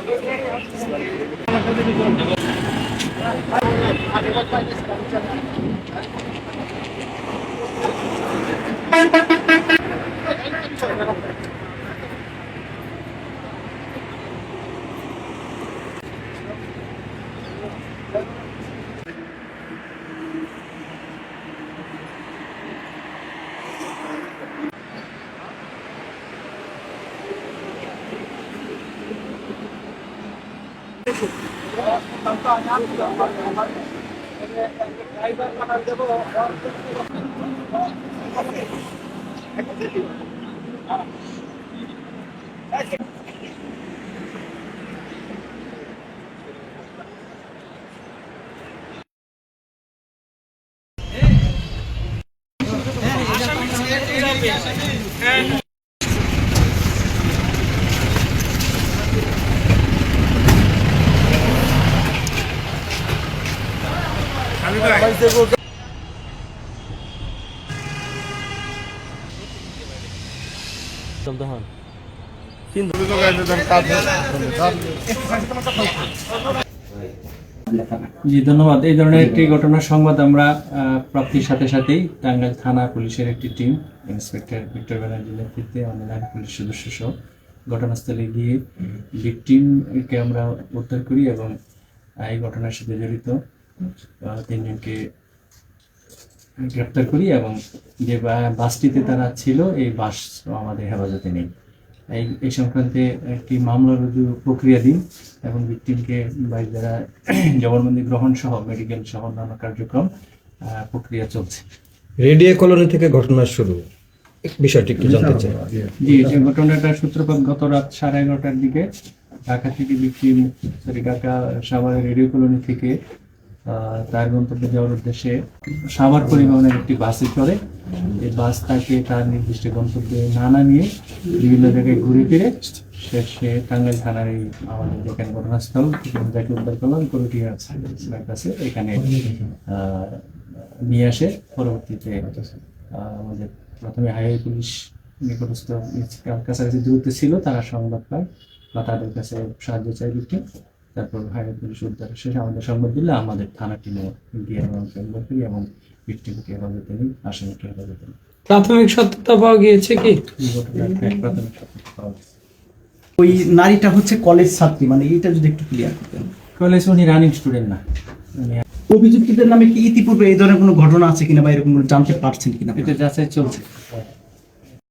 জি ধন্যবাদ। এই ধরনের একটি ঘটনার সংবাদ আমরা প্রাপ্তির সাথে সাথেই টাঙ্গাইল থানা পুলিশের একটি টিম, ইন্সপেক্টর ভিক্টর ব্যানার্জির নেতৃত্বে অন্যান্য পুলিশ সদস্য সহ ঘটনাস্থলে গিয়ে ভিকটিমকে আমরা উদ্ধার করি এবং এই ঘটনার সাথে জড়িত 3 জনকে গ্রেপ্তার করি এবং যে বাসটিতে তারা ছিল এই বাস আমাদের হেফাজতে নেই। এই সংক্রান্তে একটি মামলা রুজু প্রক্রিয়াধীন এবং ভিকটিমকে বাইরে দ্বারা জবানবন্দি গ্রহণ সহ মেডিকেল সহ অন্যান্য কার্যক্রম প্রক্রিয়া চলছে। রেডিও কলোনি থেকে ঘটনার শুরু, বিষয়টি কি জানতে চাই? জি, এই ঘটনাটার সূত্রপাত গত রাত 11:30টার দিকে ঢাকা থেকে ঢাকা সাভারের রেডিও কলোনি থেকে তার গন্তব্যে যাওয়ার উদ্দেশ্যে সাভার পরিবহনের একটি বাসে চড়ে। এই বাস তাকে তার নির্দিষ্ট গন্তব্যে না নামিয়ে বিভিন্ন জায়গায় ঘুরে ফিরে শেষে টাঙ্গাইল থানার এই আমাদের যেখানে ঘটনাস্থল যাকে উদ্ধার করলাম করটিয়ার কাছে এখানে নিয়ে আসে। পরবর্তীতে আমাদের প্রথমে হাইওয়ে পুলিশ নিকটস্থ কাছাকাছি দূরত্বে ছিল, তারা সংবাদ পায় বা তাদের কাছে সাহায্য চাই ভিকটিম। তারপর হাইওয়ে পুলিশ উদ্ধার শেষে আমাদের সংবাদ দিলে আমাদের থানা টিমে গিয়ে আমরা করি এবং ভিকটিমকে হেফাজতে নিই, আসামিকে হেফাজতে নিই। প্রাথমিক সত্যতা পাওয়া গিয়েছে কি? প্রাথমিক সত্যতা পাওয়া গেছে। ওই নারীটা হচ্ছে কলেজ ছাত্রী, মানে এইটা যদি একটু ক্লিয়ার করতেন। কলেজ উনি রানিং স্টুডেন্ট না। অভিযুক্তদের নামে কি ইতিপূর্বে এই ধরনের কোনো ঘটনা আছে কিনা বা এরকম জানতে পারছেন কিনা? এটা যাচাই চলছে।